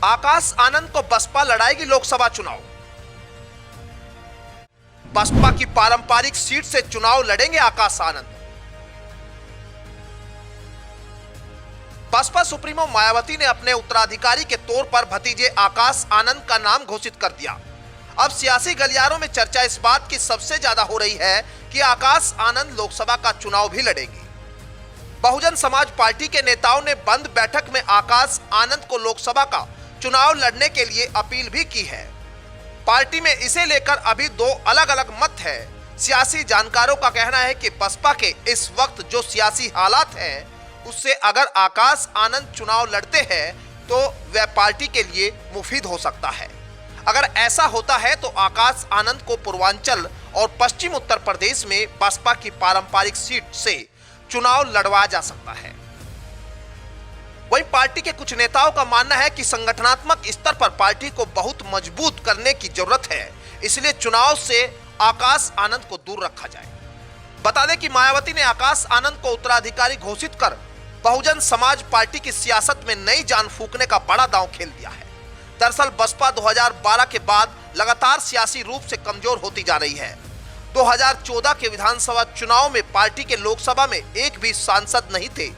आकाश आनंद को बसपा लड़ाएगी लोकसभा चुनाव। बसपा की पारंपरिक सीट से चुनाव लड़ेंगे आकाश आनंद। बसपा सुप्रीमो मायावती ने अपने उत्तराधिकारी के तौर पर भतीजे आकाश आनंद का नाम घोषित कर दिया। अब सियासी गलियारों में चर्चा इस बात की सबसे ज्यादा हो रही है कि आकाश आनंद लोकसभा का चुनाव भी लड़ेंगे। बहुजन समाज पार्टी के नेताओं ने बंद बैठक में आकाश आनंद को लोकसभा का चुनाव लड़ने के लिए अपील भी की है। पार्टी में इसे लेकर अभी दो अलग अलग मत है। सियासी जानकारों का कहना है कि बसपा के इस वक्त जो सियासी हालात हैं, उससे अगर आकाश आनंद चुनाव लड़ते हैं तो वह पार्टी के लिए मुफीद हो सकता है। अगर ऐसा होता है तो आकाश आनंद को पूर्वांचल और पश्चिम उत्तर प्रदेश में बसपा की पारंपरिक सीट से चुनाव लड़वाया जा सकता है। वहीं पार्टी के कुछ नेताओं का मानना है कि संगठनात्मक स्तर पर पार्टी को बहुत मजबूत करने की जरूरत है, इसलिए चुनाव से आकाश आनंद को दूर रखा जाए। बता दें कि मायावती ने आकाश आनंद को उत्तराधिकारी घोषित कर बहुजन समाज पार्टी की सियासत में नई जान फूंकने का बड़ा दांव खेल दिया है। दरअसल बसपा 2012 के बाद लगातार सियासी रूप से कमजोर होती जा रही है। 2014 के विधानसभा चुनाव में पार्टी के लोकसभा में एक भी सांसद नहीं थे।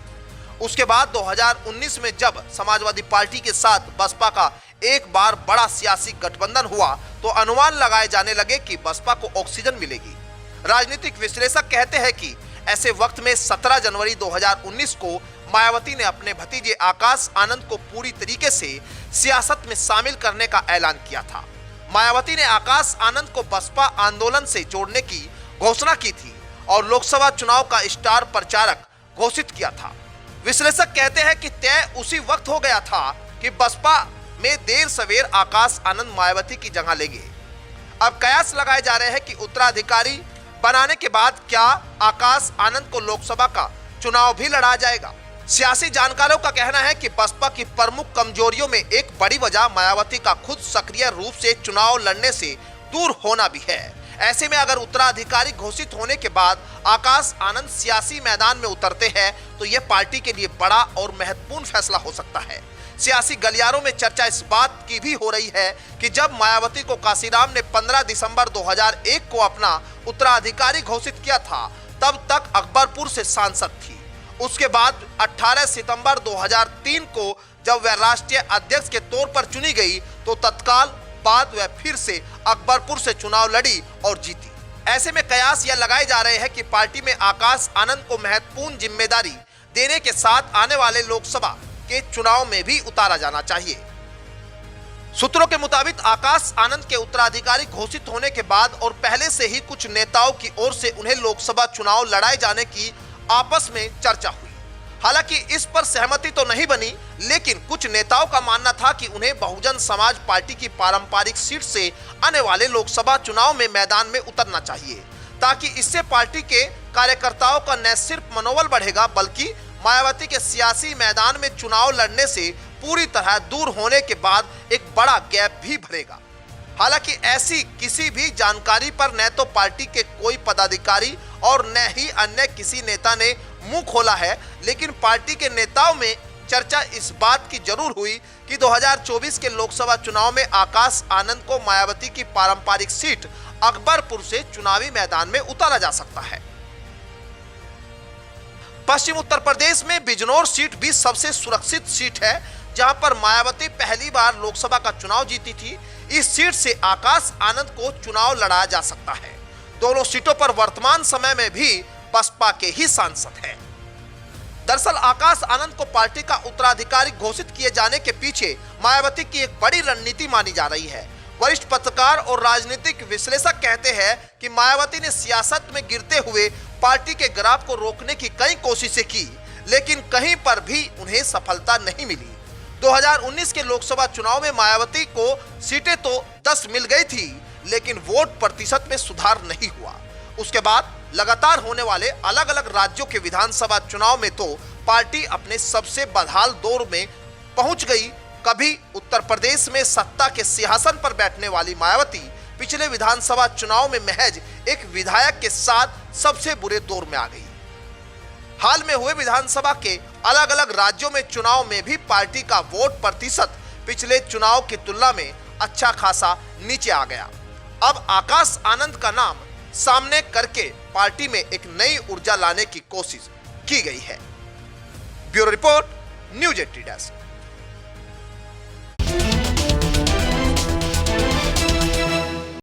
उसके बाद 2019 में जब समाजवादी पार्टी के साथ बसपा का एक बार बड़ा सियासी गठबंधन हुआ तो अनुमान लगाए जाने लगे कि बसपा को ऑक्सीजन मिलेगी। राजनीतिक विश्लेषक कहते हैं कि ऐसे वक्त में 17 जनवरी 2019 को मायावती ने अपने भतीजे आकाश आनंद को पूरी तरीके से सियासत में शामिल करने का ऐलान किया था। मायावती ने आकाश आनंद को बसपा आंदोलन से जोड़ने की घोषणा की थी और लोकसभा चुनाव का स्टार प्रचारक घोषित किया था। विश्लेषक कहते हैं कि तय उसी वक्त हो गया था कि बसपा में देर सवेर आकाश आनंद मायावती की जगह लेंगे। अब कयास लगाए जा रहे हैं कि उत्तराधिकारी बनाने के बाद क्या आकाश आनंद को लोकसभा का चुनाव भी लड़ा जाएगा। सियासी जानकारों का कहना है कि बसपा की प्रमुख कमजोरियों में एक बड़ी वजह मायावती का खुद सक्रिय रूप से चुनाव लड़ने से दूर होना भी है। ऐसे में अगर उत्तराधिकारी घोषित होने के बाद आकाश आनंद सियासी मैदान में उतरते हैं तो यह पार्टी के लिए बड़ा और महत्वपूर्ण फैसला हो सकता है। सियासी गलियारों में चर्चा इस बात की भी हो रही है कि जब मायावती को काशीराम ने 15 दिसंबर 2001 को अपना उत्तराधिकारी घोषित किया था तब तक अकबरपुर से सांसद थी। उसके बाद 18 सितंबर 2003 को जब वह राष्ट्रीय अध्यक्ष के तौर पर चुनी गई तो तत्काल बाद वह फिर से अकबरपुर से चुनाव लड़ी और जीती। ऐसे में कयास यह लगाए जा रहे हैं कि पार्टी में आकाश आनंद को महत्वपूर्ण जिम्मेदारी देने के साथ आने वाले लोकसभा के चुनाव में भी उतारा जाना चाहिए। सूत्रों के मुताबिक आकाश आनंद के उत्तराधिकारी घोषित होने के बाद और पहले से ही कुछ नेताओं की ओर से उन्हें लोकसभा चुनाव लड़ाए जाने की आपस में चर्चा हुई। हालांकि इस पर सहमति तो नहीं बनी, लेकिन कुछ नेताओं का मानना था कि उन्हें बहुजन समाज पार्टी की पारंपरिक सीट से आने वाले लोकसभा चुनाव में मैदान में उतरना चाहिए, ताकि इससे पार्टी के कार्यकर्ताओं का न सिर्फ मनोबल बढ़ेगा बल्कि मायावती के सियासी मैदान में चुनाव लड़ने से पूरी तरह दूर होने के बाद एक बड़ा गैप भी भरेगा। हालांकि ऐसी किसी भी जानकारी पर न तो पार्टी के कोई पदाधिकारी और न ही अन्य किसी नेता ने मुंह खोला है, लेकिन पार्टी के नेताओं में चर्चा इस बात की जरूर हुई कि 2024 के लोकसभा चुनाव में आकाश आनंद को मायावती की पारंपरिक सीट अकबरपुर से चुनावी मैदान में उतारा जा सकता है। पश्चिम उत्तर प्रदेश में बिजनौर सीट भी सबसे सुरक्षित सीट है, जहां पर मायावती पहली बार लोकसभा का चुनाव जीती थी। इस सीट से आकाश आनंद को चुनाव लड़ाया जा सकता है। दोनों सीटों पर वर्तमान समय में भी बसपा के ही सांसद हैं। दरअसल आकाश आनंद को पार्टी का उत्तराधिकारी घोषित किए जाने के पीछे मायावती की एक बड़ी रणनीति मानी जा रही है। वरिष्ठ पत्रकार और राजनीतिक विश्लेषक कहते हैं कि मायावती ने सियासत में गिरते हुए पार्टी के ग्राफ को रोकने की कई कोशिशें की, लेकिन कहीं पर भी उन्हें सफलता नहीं मिली। 2019 के लोकसभा चुनाव में मायावती को सीटें तो 10 मिल गई थी, लेकिन वोट प्रतिशत में सुधार नहीं हुआ। उसके बाद लगातार होने वाले अलग अलग राज्यों के विधानसभा चुनाव में तो पार्टी अपने सबसे बदहाल दौर में पहुंच गई। कभी उत्तर प्रदेश में सत्ता के सिंहासन पर बैठने वाली मायावती पिछले विधानसभा चुनाव में महज एक विधायक के साथ सबसे बुरे दौर में आ गई। हाल में हुए विधानसभा के अलग अलग राज्यों में चुनाव में भी पार्टी का वोट प्रतिशत पिछले चुनाव की तुलना में अच्छा खासा नीचे आ गया। अब आकाश आनंद का नाम सामने करके पार्टी में एक नई ऊर्जा लाने की कोशिश की गई है। Bureau report, news 80 desk.